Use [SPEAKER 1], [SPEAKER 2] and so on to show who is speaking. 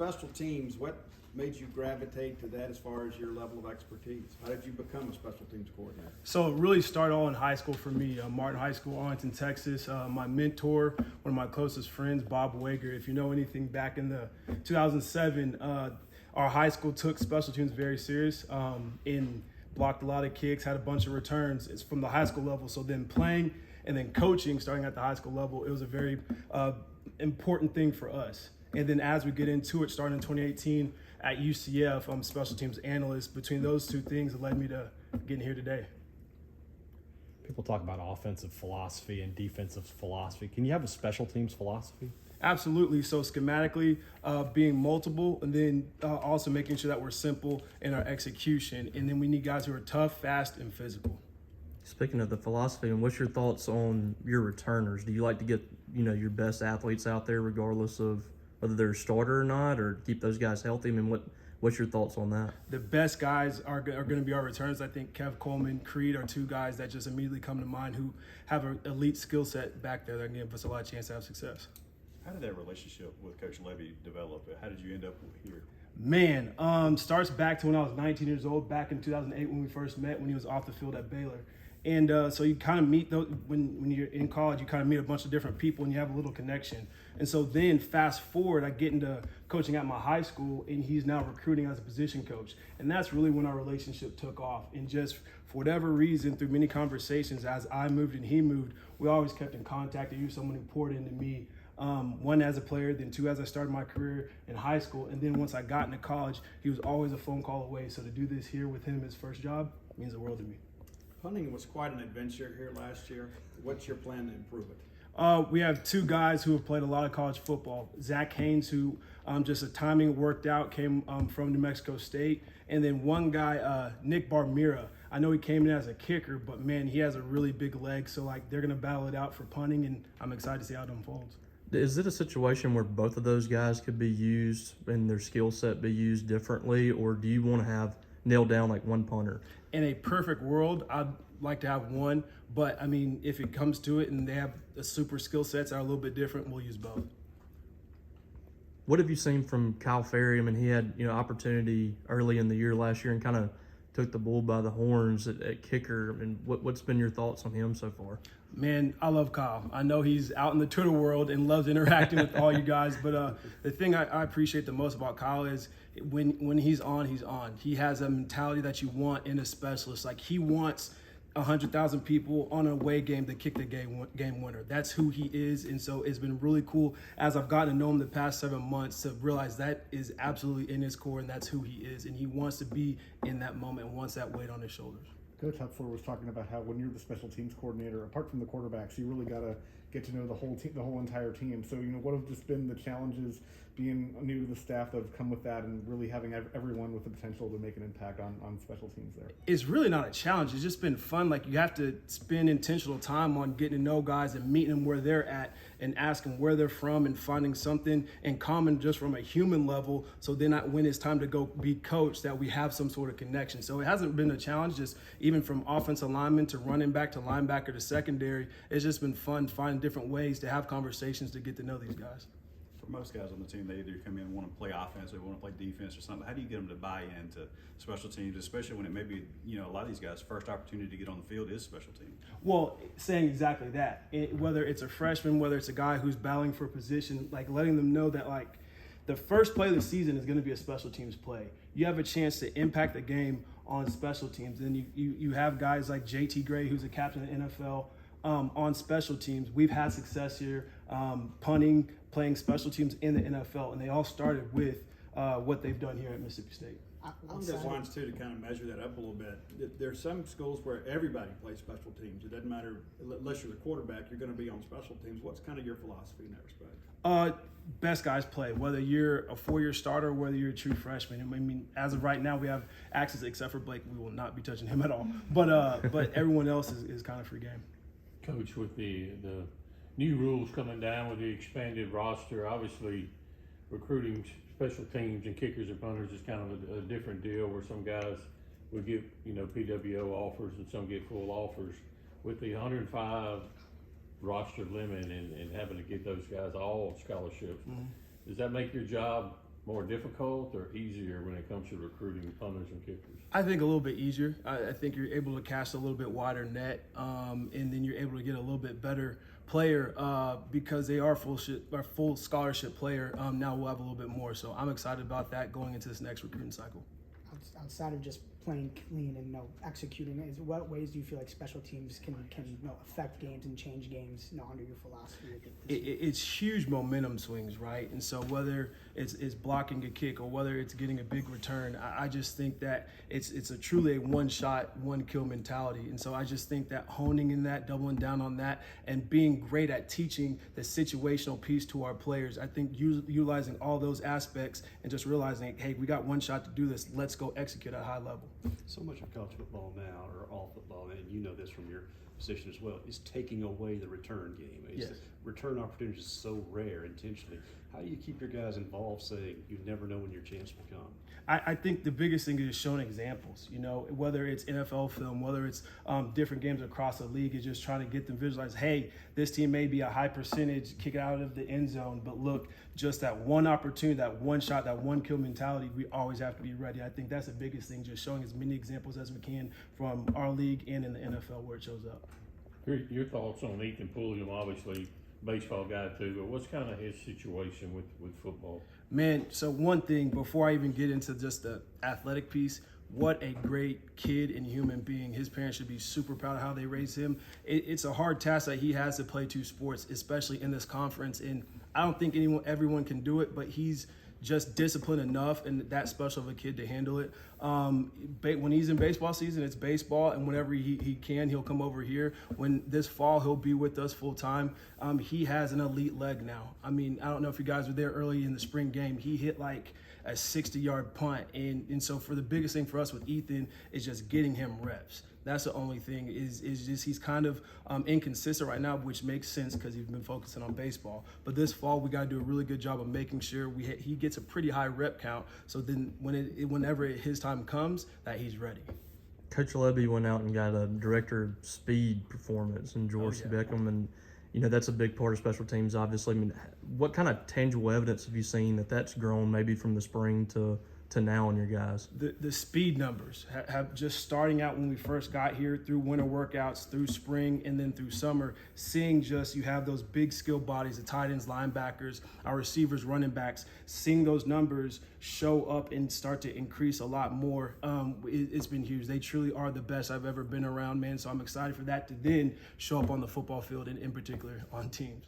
[SPEAKER 1] Special teams, what made you gravitate to that as far as your level of expertise? How did you become a special teams coordinator?
[SPEAKER 2] So it really started all in high school for me. Martin High School, Arlington, Texas. My mentor, one of my closest friends, Bob Wager. If you know anything, back in the 2007, our high school took special teams very serious and blocked a lot of kicks, had a bunch of returns. It's from the high school level. So then playing and then coaching, starting at the high school level, it was a very important thing for us. And then as we get into it, starting in 2018 at UCF, I'm special teams analyst. Between those two things, it led me to getting here today.
[SPEAKER 3] People talk about offensive philosophy and defensive philosophy. Can you have a special teams philosophy?
[SPEAKER 2] Absolutely. So schematically, being multiple, and then also making sure that we're simple in our execution. And then we need guys who are tough, fast, and physical.
[SPEAKER 4] Speaking of the philosophy, and what's your thoughts on your returners? Do you like to get, your best athletes out there regardless of whether they're a starter or not, or keep those guys healthy? I mean, what's your thoughts on that?
[SPEAKER 2] The best guys are going to be our returners. I think Kev Coleman, Creed are two guys that just immediately come to mind who have an elite skill set back there that can give us a lot of chance to have success.
[SPEAKER 5] How did that relationship with Coach Levy develop? How did you end up here?
[SPEAKER 2] Man, starts back to when I was 19 years old, back in 2008 when we first met, when he was off the field at Baylor. And so you kind of meet those, when you're in college, you kind of meet a bunch of different people and you have a little connection. And so then fast forward, I get into coaching at my high school, and he's now recruiting as a position coach. And that's really when our relationship took off. And just for whatever reason, through many conversations, as I moved and he moved, we always kept in contact. And he was someone who poured into me, one as a player, then two as I started my career in high school. And then once I got into college, he was always a phone call away. So to do this here with him, his first job, means the world to me.
[SPEAKER 1] Punting was quite an adventure here last year. What's your plan to improve it?
[SPEAKER 2] We have two guys who have played a lot of college football. Zach Haynes, who just a timing worked out, came from New Mexico State. And then one guy, Nick Barmira. I know he came in as a kicker, but man, he has a really big leg. So they're going to battle it out for punting, and I'm excited to see how it unfolds.
[SPEAKER 4] Is it a situation where both of those guys could be used and their skill set be used differently, or do you want to have nailed down like one punter?
[SPEAKER 2] In a perfect world, I'd like to have one, but I mean, if it comes to it and they have the super skill sets that are a little bit different, we'll use both.
[SPEAKER 4] What have you seen from Kyle Ferry? I mean, he had opportunity early in the year last year and kind of took the bull by the horns at kicker. I mean, what's been your thoughts on him so far?
[SPEAKER 2] Man, I love Kyle. I know he's out in the Twitter world and loves interacting with all you guys, but the thing I appreciate the most about Kyle is when he's on, he's on. He has a mentality that you want in a specialist. Like, he wants 100,000 people on an away game to kick the game winner. That's who he is, and so it's been really cool as I've gotten to know him the past 7 months to realize that is absolutely in his core, and that's who he is, and he wants to be in that moment and wants that weight on his shoulders.
[SPEAKER 6] Coach Hupfer was talking about how when you're the special teams coordinator, apart from the quarterbacks, you really got to get to know the whole team, the whole entire team. So, what have just been the challenges being new to the staff that have come with that, and really having everyone with the potential to make an impact on special teams there?
[SPEAKER 2] It's really not a challenge. It's just been fun. You have to spend intentional time on getting to know guys and meeting them where they're at and asking where they're from and finding something in common just from a human level. So then when it's time to go be coached, that we have some sort of connection. So it hasn't been a challenge, just even from offensive lineman to running back to linebacker to secondary. It's just been fun finding different ways to have conversations to get to know these guys.
[SPEAKER 5] For most guys on the team, they either come in and want to play offense or they want to play defense or something. How do you get them to buy into special teams, especially when it may be, a lot of these guys' first opportunity to get on the field is special teams?
[SPEAKER 2] Well, saying exactly that. Whether it's a freshman, whether it's a guy who's battling for a position, letting them know that the first play of the season is going to be a special teams play. You have a chance to impact the game on special teams. And you have guys like JT Gray, who's a captain of the NFL, on special teams. We've had success here, punting, playing special teams in the NFL, and they all started with what they've done here at Mississippi State.
[SPEAKER 1] Along those lines, too, to kind of measure that up a little bit, there's some schools where everybody plays special teams. It doesn't matter, unless you're the quarterback, you're going to be on special teams. What's kind of your philosophy in that respect?
[SPEAKER 2] Best guys play, whether you're a four-year starter or whether you're a true freshman. I mean, as of right now, we have access except for Blake. We will not be touching him at all. But everyone else is kind of free game.
[SPEAKER 7] Coach, with the new rules coming down with the expanded roster, obviously recruiting special teams and kickers and punters is kind of a different deal, where some guys would get PWO offers and some get full offers. With the 105 roster limit and having to give those guys all scholarships, does that make your job more difficult or easier when it comes to recruiting punters and kickers?
[SPEAKER 2] I think a little bit easier. I think you're able to cast a little bit wider net, and then you're able to get a little bit better player because they are full scholarship player. Now we'll have a little bit more, so I'm excited about that going into this next recruiting cycle.
[SPEAKER 8] Outside of just playing clean and executing, what ways do you feel like special teams can affect games and change games under your philosophy?
[SPEAKER 2] It's huge momentum swings, right? And so whether it's blocking a kick or whether it's getting a big return, I just think that it's a truly a one shot, one kill mentality. And so I just think that honing in that, doubling down on that, and being great at teaching the situational piece to our players. I think utilizing all those aspects and just realizing, hey, we got one shot to do this. Let's go execute at a high level.
[SPEAKER 9] So much of college football now, or all football, and you know this from your position as well, is taking away the return game.
[SPEAKER 2] Yes.
[SPEAKER 9] Return opportunities is so rare intentionally. How do you keep your guys involved, saying you never know when your chance will come?
[SPEAKER 2] I think the biggest thing is showing examples, whether it's NFL film, whether it's different games across the league, is just trying to get them visualize, hey, this team may be a high percentage kick out of the end zone, but look, just that one opportunity, that one shot, that one kill mentality, we always have to be ready. I think that's the biggest thing, just showing as many examples as we can from our league and in the NFL where it shows up.
[SPEAKER 7] Your thoughts on Ethan Pulliam, obviously baseball guy too, but what's kind of his situation with football?
[SPEAKER 2] Man, so one thing, before I even get into just the athletic piece, what a great kid and human being. His parents should be super proud of how they raised him. It's a hard task that he has to play two sports, especially in this conference. And I don't think everyone can do it, but he's just disciplined enough and that special of a kid to handle it. When he's in baseball season, it's baseball, and whenever he can, he'll come over here. When this fall, he'll be with us full time. He has an elite leg now. I mean, I don't know if you guys were there early in the spring game. He hit like a 60-yard punt, and so for the biggest thing for us with Ethan is just getting him reps. That's the only thing is just he's kind of inconsistent right now, which makes sense because he's been focusing on baseball. But this fall, we got to do a really good job of making sure he gets a pretty high rep count. So then whenever his time comes, that he's ready.
[SPEAKER 4] Coach Levy went out and got a director of speed performance in George Beckham, and that's a big part of special teams. Obviously, I mean, what kind of tangible evidence have you seen that's grown maybe from the spring to now in your guys?
[SPEAKER 2] The speed numbers have just starting out when we first got here, through winter workouts, through spring, and then through summer, seeing just you have those big skill bodies, the tight ends, linebackers, our receivers, running backs, seeing those numbers show up and start to increase a lot more. It's been huge. They truly are the best I've ever been around, man. So I'm excited for that to then show up on the football field and in particular on teams.